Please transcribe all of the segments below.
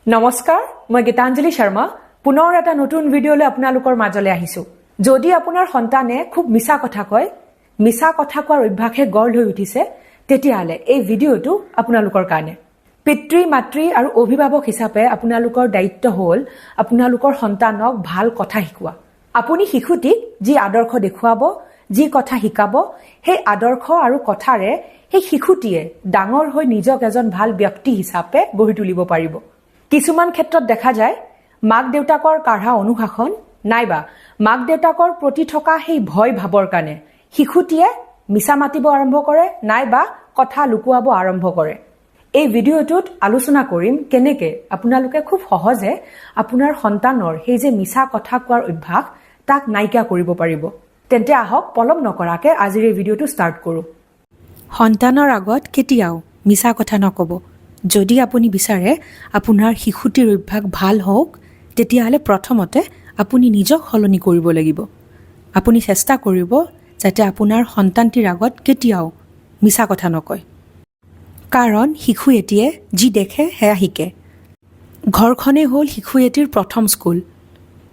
নমস্কাৰ মই গীতাঞ্জলি শৰ্মা পুনৰ এটা নতুন ভিডিঅলৈ আপোনালোকৰ মাজলৈ আহিছো যদি আপোনাৰ সন্তানে খুব মিছা কথা কয় মিছা কথা কোৱাৰ অভ্যাসে গঢ় লৈ উঠিছে তেতিয়াহলে এই ভিডিঅটো আপোনালোকৰ কাৰণে পিতৃ মাতৃ আৰু অভিভাৱক হিচাপে আপোনালোকৰ দায়িত্ব হ'ল আপোনালোকৰ সন্তানক ভাল কথা শিকোৱা আপুনি শিশুটিক যি আদৰ্শ দেখুৱাব যি কথা শিকাব সেই আদৰ্শ আৰু কথাৰে সেই শিশুটিয়ে ডাঙৰ হৈ নিজক এজন ভাল ব্যক্তি হিচাপে গঢ়ি তুলিব পাৰিব কিছুমান ক্ষেত্ৰত দেখা যায় মাক দেউতাকৰ কাঢ়া অনুশাসন নাইবা মাক দেউতাকৰ প্ৰতি থকা সেই ভয় ভাবৰ কাৰণে শিশুটিয়ে মিছা মাতিব আৰম্ভ কৰে নাইবা কথা লুকুৱাব আৰম্ভ কৰে এই ভিডিঅটোত আলোচনা কৰিম কেনেকৈ আপোনালোকে খুব সহজে আপোনাৰ সন্তানৰ সেই যে মিছা কথা কোৱাৰ অভ্যাস তাক নাইকিয়া কৰিব পাৰিব তেন্তে আহক পলম নকৰাকে আজিৰ এই ভিডিঅটো ষ্টাৰ্ট কৰো সন্তানৰ আগত কেতিয়াও মিছা কথা নকব যদি আপুনি বিচাৰে আপোনাৰ শিশুটিৰ অভ্যাস ভাল হওক তেতিয়াহলে প্ৰথমতে আপুনি নিজক সলনি কৰিব লাগিব আপুনি চেষ্টা কৰিব যাতে আপোনাৰ সন্তানটিৰ আগত কেতিয়াও মিছা কথা নকয় কাৰণ শিশু এটিয়ে যি দেখে সেয়া শিকে ঘৰখনে হ'ল শিশু এটিৰ প্ৰথম স্কুল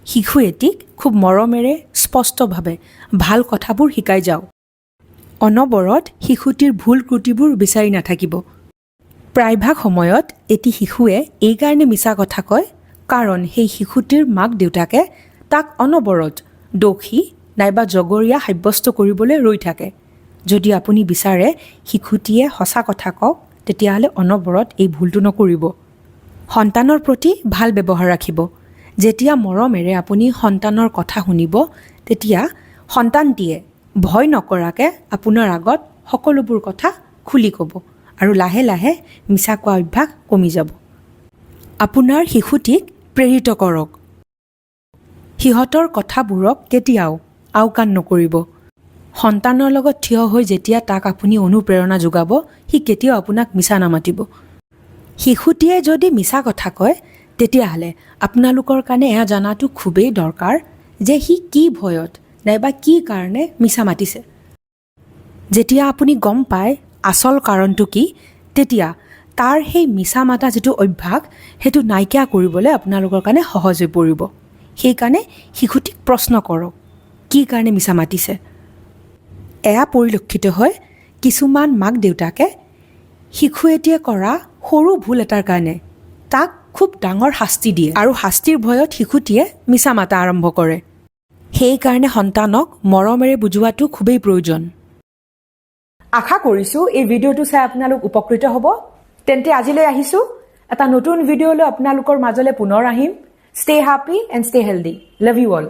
শিশু এটিক খুব মৰমেৰে স্পষ্টভাৱে ভাল কথাবোৰ শিকাই যাওক অনবৰত শিশুটিৰ ভুল ত্ৰুটিবোৰ বিচাৰি নাথাকিব প্ৰায়ভাগ সময়ত এটি শিশুৱে এই কাৰণে মিছা কথা কয় কাৰণ সেই শিশুটিৰ মাক দেউতাকে তাক অনবৰত দোষী নাইবা জগৰীয়া সাব্যস্ত কৰিবলৈ ৰৈ থাকে যদি আপুনি বিচাৰে শিশুটিয়ে সঁচা কথা কওক তেতিয়াহ'লে অনবৰত এই ভুলটো নকৰিব সন্তানৰ প্ৰতি ভাল ব্যৱহাৰ ৰাখিব যেতিয়া মৰমেৰে আপুনি সন্তানৰ কথা শুনিব তেতিয়া সন্তানটিয়ে ভয় নকৰাকে আপোনাৰ আগত সকলোবোৰ কথা খুলি ক'ব আৰু লাহে লাহে মিছা কোৱা অভ্যাস কমি যাব আপোনাৰ শিশুটিক প্ৰেৰিত কৰক সিহঁতৰ কথাবোৰক কেতিয়াও আওকাণ নকৰিব সন্তানৰ লগত থিয় হৈ যেতিয়া তাক আপুনি অনুপ্ৰেৰণা যোগাব সি কেতিয়াও আপোনাক মিছা নামাতিব শিশুটিয়ে যদি মিছা কথা কয় তেতিয়াহ'লে আপোনালোকৰ কাৰণে এয়া জনাটো খুবেই দৰকাৰ যে সি কি ভয়ত নাইবা কি কাৰণে মিছা মাতিছে যেতিয়া আপুনি গম পায় আচল কাৰণটো কি তেতিয়া তাৰ সেই মিছা মাতা যিটো অভ্যাস সেইটো নাইকিয়া কৰিবলৈ আপোনালোকৰ কাৰণে সহজ হৈ পৰিব সেইকাৰণে শিশুটিক প্ৰশ্ন কৰক কি কাৰণে মিছা মাতিছে এয়া পৰিলক্ষিত হয় কিছুমান মাক দেউতাকে শিশু এটিয়ে কৰা সৰু ভুল এটাৰ কাৰণে তাক খুব ডাঙৰ শাস্তি দিয়ে আৰু শাস্তিৰ ভয়ত শিশুটিয়ে মিছা মাতা আৰম্ভ কৰে সেইকাৰণে সন্তানক মৰমেৰে বুজোৱাটো খুবেই প্ৰয়োজন আশা কৰিছো এই ভিডিঅটো চাই আপোনালোক উপকৃত হ'ব তেন্তে আজিলৈ আহিছো এটা নতুন ভিডিঅলৈ আপোনালোকৰ মাজলৈ পুনৰ আহিম stay happy and stay healthy love you all